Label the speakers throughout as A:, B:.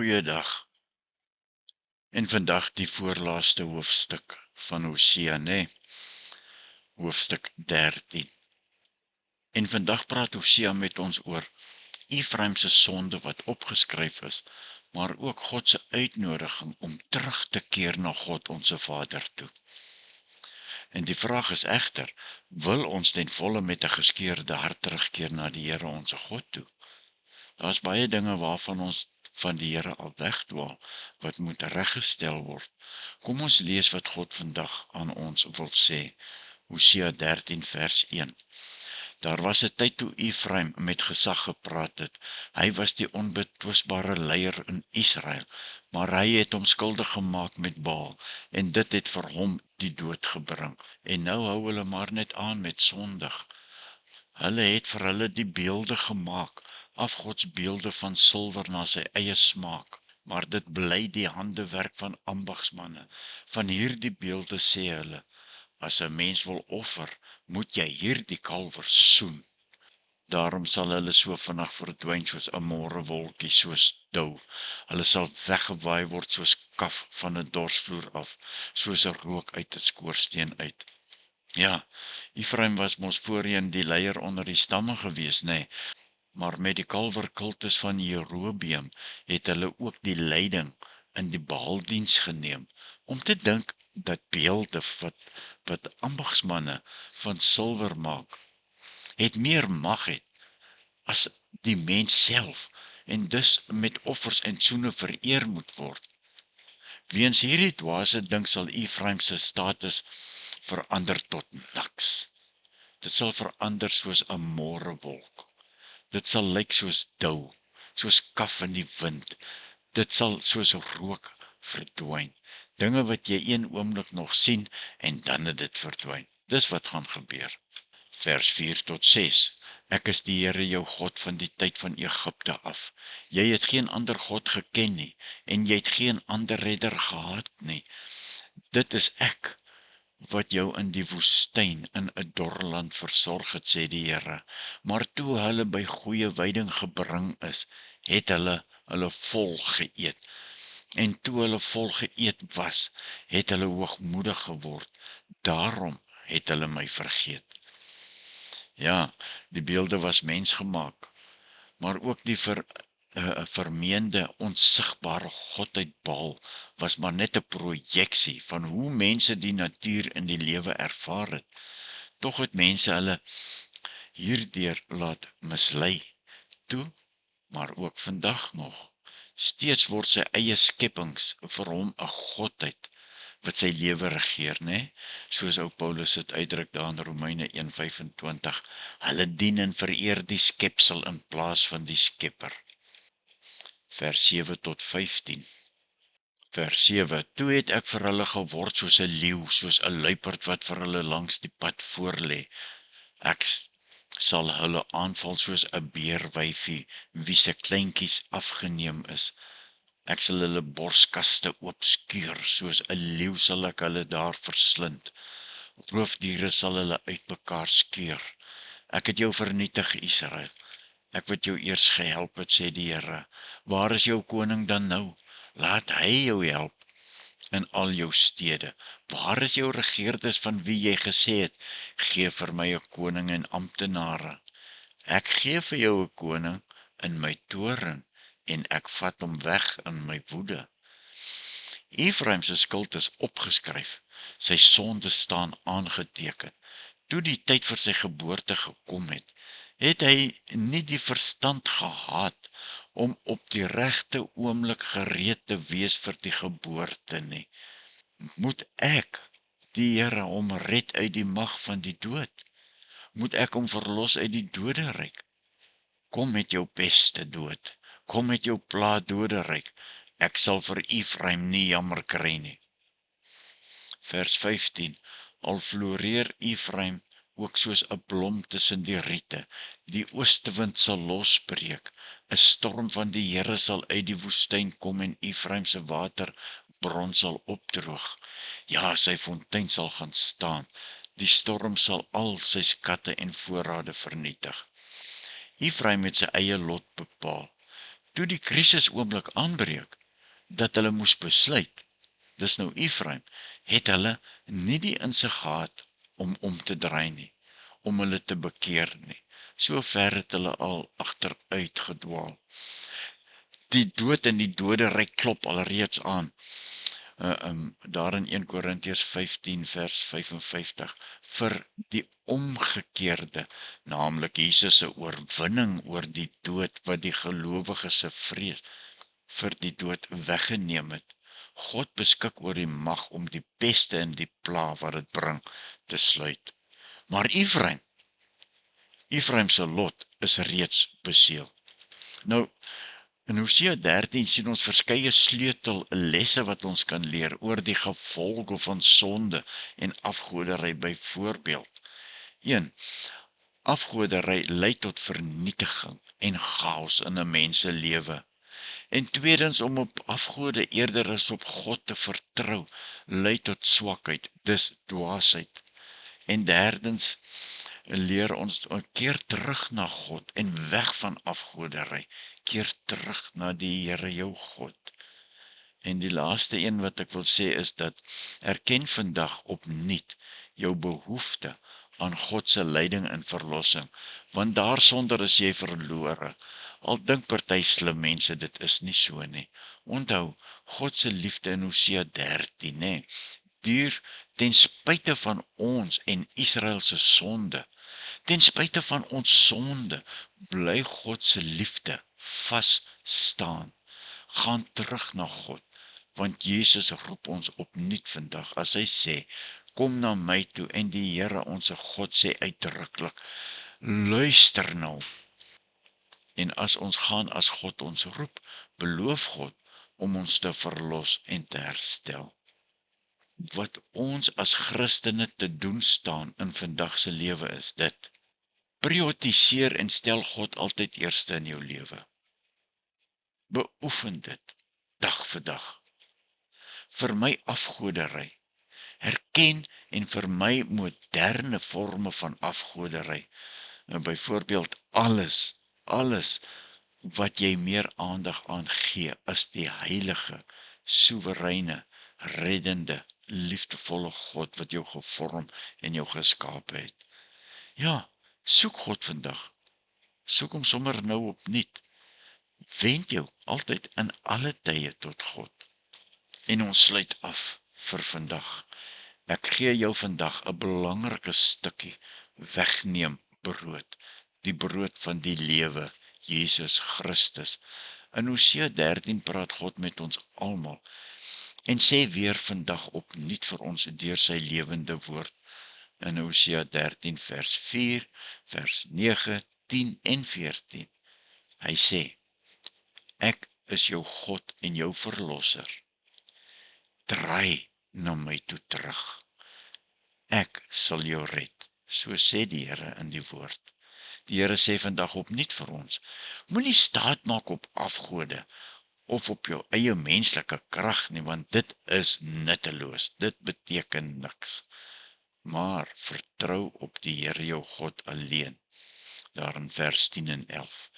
A: Goeiedag. En vandag die voorlaaste hoofstuk van Hosea, hoofstuk 13. En vandag praat Hosea met ons oor Efraim se sonde wat opgeskryf is, maar ook God se uitnodiging om terug te keer na God ons Vader toe. En die vraag is egter, wil ons ten volle met 'n geskeurde hart terugkeer na die Here ons God toe? Daar's baie dinge waarvan ons van die Here al wegdwaal, wat moet reggestel word. Kom ons lees wat God vandag aan ons wil sê. Hosea 13 vers 1. Daar was 'n tyd toe Efraim met gesag gepraat het. Hy was die onbetwisbare leier in Israel, maar hy het hom skuldig gemaak met Baal, en dit het vir hom die dood gebring. En nou hou hulle maar net aan met sondig. Hulle het vir hulle die beelde gemaak, afgodsbeelde van silwer na sy eie smaak, maar dit bly die handewerk van ambagsmanne. Van hierdie beelde sê hulle, as 'n mens wil offer, moet jy hierdie kalwer soen. Daarom sal hulle so vinnig verdwyn soos 'n môrewolkie, soos dou. Hulle sal weggewaai word soos kaf van 'n dorsvloer af, soos 'n rook uit 'n skoorsteen uit. Ja, Efraim was mos voorheen die leier onder die stamme gewees, maar met die kalwerkultus van Jerobeam het hulle ook die leiding in die Baaldiens geneem, om te dink dat beelde wat ambagsmanne van silwer maak, het meer mag het as die mens self, en dus met offers en soene vereer moet word. Weens hierdie dwaase ding sal Efraim se status verander tot niks. Dit sal verander soos 'n môrewolk. Dit sal lyk soos dou, soos kaf in die wind. Dit sal soos rook verdwyn. Dinge wat jy een oomblik nog sien, en dan het dit verdwyn. Dis wat gaan gebeur. Vers 4 tot 6. Ek is die Here jou God van die tyd van Egipte af. Jy het geen ander God geken nie, en jy het geen ander redder gehad nie. Dit is ek, wat jou in die woestyn in 'n dorre land versorg het, sê die Here. Maar toe hulle by goeie weiding gebring is, het hulle vol geëet. En toe hulle vol geëet was, het hulle hoogmoedig geword. Daarom het hulle my vergeet. Ja, die beelde was mensgemaak, maar ook die vermeende onsigbare godheid Baal was maar net 'n projeksie van hoe mense die natuur in die lewe ervaar het. Tog het mense hulle hierdeur laat mislei. Toe, maar ook vandag nog. Steeds word sy eie skepings vir hom 'n godheid wat sy lewe regeer, soos ou Paulus het uitdruk daar in Romeine 1:25. Hulle dien en vereer die skepsel in plaas van die Skepper. Vers 7 tot 15. Vers 7. Toe het ek vir hulle geword soos 'n leeu, soos 'n luiperd wat vir hulle langs die pad voorlê. Ek sal hulle aanval soos 'n beerwyfie, wie se kleintjies afgeneem is. Ek sal hulle borskaste oopskeur, soos 'n leeu sal ek hulle daar verslind. Roofdiere sal hulle uit mekaar skeur. Ek het jou vernietig, Israel. Ek wat jou eers gehelp het, sê die Here. Waar is jou koning dan nou? Laat hy jou help in al jou stede. Waar is jou regerders van wie jy gesê het, gee vir my 'n koning en amptenare? Ek gee vir jou 'n koning in my toorn, en ek vat hom weg in my woede. Efraim se skuld is opgeskryf, sy sonde staan aangeteken. Toe die tyd vir sy geboorte gekom het hy nie die verstand gehad om op die regte oomblik gereed te wees vir die geboorte nie. Moet ek, die Here, hom red uit die mag van die dood? Moet ek hom verlos uit die doderyk? Kom met jou beste dood, kom met jou pla doderyk. Ek sal vir Efraim nie jammer kry nie. Vers 15. Al floreer Efraim ook soos 'n blom tussen die riete. Die oostewind sal losbreek. 'n Storm van die Here sal uit die woestyn kom en Efraim se waterbron sal opdroog. Ja, sy fontein sal gaan staan. Die storm sal al sy skatte en voorrade vernietig. Efraim het sy eie lot bepaal. Toe die krisisoomblik aanbreek, dat hulle moes besluit, dis nou Efraim, het hulle nie die insig gehad om te draai nie, om hulle te bekeer nie. So ver het hulle al agteruit gedwaal. Die dood en die doderyk klop alreeds aan. Daar in 1 Korintiërs 15 vers 55, vir die omgekeerde, naamlik Jesus se oorwinning oor die dood wat die gelowige se vrees vir die dood weggeneem het. God beskik oor die mag om die peste en die pla wat dit bring te sluit. Maar Efraim se lot is reeds beseël. Nou, in Hosea 13 sien ons verskeie sleutellesse wat ons kan leer oor die gevolge van sonde en afgoderry byvoorbeeld. 1. Afgoderry lei tot vernietiging en chaos in 'n mens se lewe. En tweedens, om op afgode eerder as op God te vertrou, lei tot swakheid, dis dwaasheid. En derdens, leer ons keer terug na God en weg van afgoderry, keer terug na die Here jou God. En die laaste een wat ek wil sê is dat erken vandag opnuut jou behoefte aan God se leiding en verlossing, want daarsonder is jy verlore. Al dink party slim mense, dit is nie so nie. Onthou, God se liefde in Hosea 13, duur ten spyte van ons en Israel se sonde. Ten spyte van ons sonde, bly God se liefde vas staan. Gaan terug na God, want Jesus roep ons opnuut vandag, as hy sê, kom na my toe, en die Here ons God sê uitdruklik, luister nou. En as ons gaan as God ons roep, beloof God om ons te verlos en te herstel. Wat ons as Christene te doen staan in vandag se lewe is dit. Prioritiseer en stel God altyd eerste in jou lewe. Beoefen dit, dag vir dag. Vermy afgoderry. Herken en vermy moderne forme van afgoderry. Nou byvoorbeeld alles wat jy meer aandag aan gee as die heilige, soewereine, reddende, liefdevolle God wat jou gevorm en jou geskaap het. Ja, soek God vandag. Soek hom sommer nou opnuut. Wend jou altyd in alle tye tot God. En ons sluit af vir vandag. Ek gee jou vandag 'n belangrike stukkie wegneem brood, die brood van die lewe, Jesus Christus. In Hosea 13 praat God met ons almal en sê weer vandag opnuut vir ons deur sy lewende woord. In Hosea 13 vers 4, vers 9, 10 en 14. Hy sê, ek is jou God en jou verlosser. Draai na my toe terug. Ek sal jou red, so sê die Here in die woord. Die Here sê vandag opnuut vir ons, moenie staat maak op afgode, of op jou eie menslike krag nie, want dit is nutteloos, dit beteken niks. Maar vertrou op die Here jou God alleen. Daar in vers 10 en 11.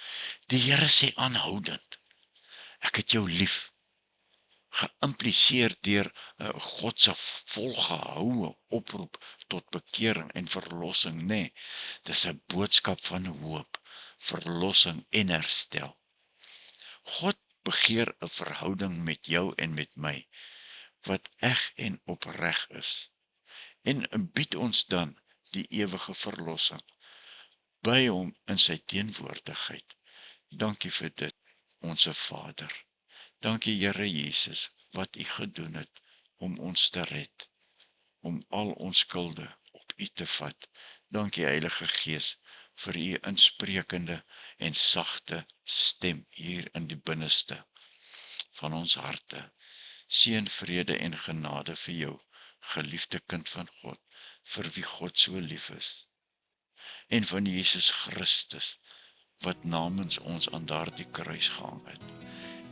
A: Die Here sê aanhoudend, ek het jou lief. Geïmpliseer deur God se volgehoue oproep tot bekering en verlossing, Dis 'n boodskap van hoop, verlossing en herstel. God begeer 'n verhouding met jou en met my, wat eg en opreg is, en bied ons dan die ewige verlossing by hom in sy teenwoordigheid. Dankie vir dit, onsse Vader. Dankie Here Jesus, wat U gedoen het om ons te red, om al ons skulde op U te vat. Dankie Heilige Gees vir U insprekende en sagte stem hier in die binneste van ons harte. Seën, vrede en genade vir jou, geliefde kind van God, vir wie God so lief is, en van Jesus Christus, wat namens ons aan daardie kruis gehang het,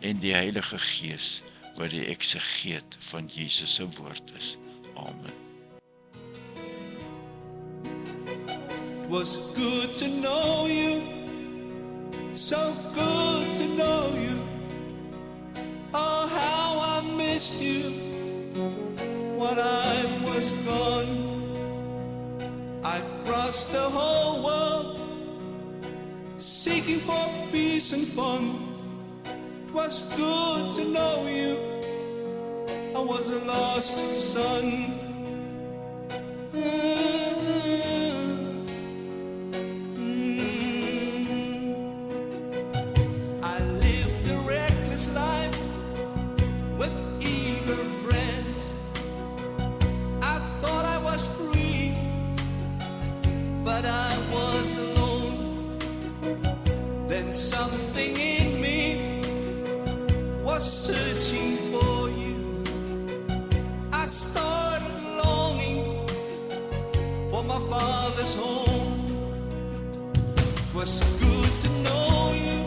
A: en die Heilige Gees, wat die eksegeet van Jesus se woord is. Amen.
B: It was good to know you, so good to know you. seeking for peace and fun. It was good to know you. I was a lost son. I lived a reckless life with eager friends. I thought I was free, but I was alone. Then something in me was searching for you. I started longing for my father's home. It was good to know you,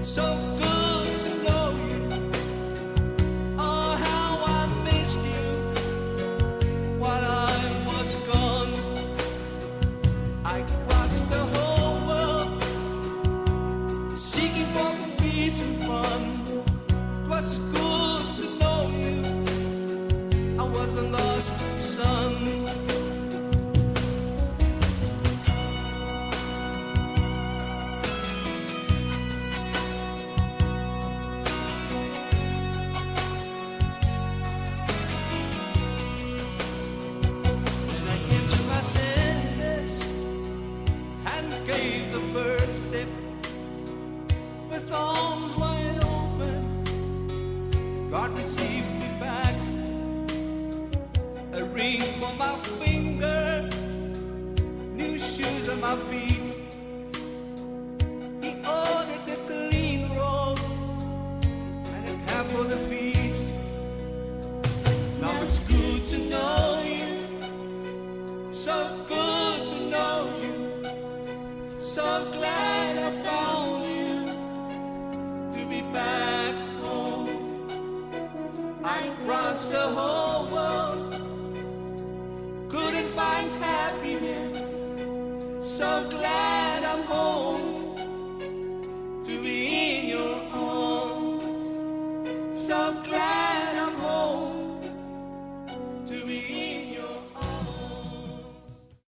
B: so good to know you. Oh, how I missed you while I was gone. I crossed the whole world seeking for peace and fun. It was good to know you. I was a lost son. When I came to my senses and gave the first step with arms wide open, God received me back. A ring for my finger, new shoes on my feet. He ordered a clean robe and a cap for the feast. Now it's good to know you, so good to know you. So glad I found you to be back home. I crossed the whole world, couldn't find happiness. So glad I'm home to be in your arms. So glad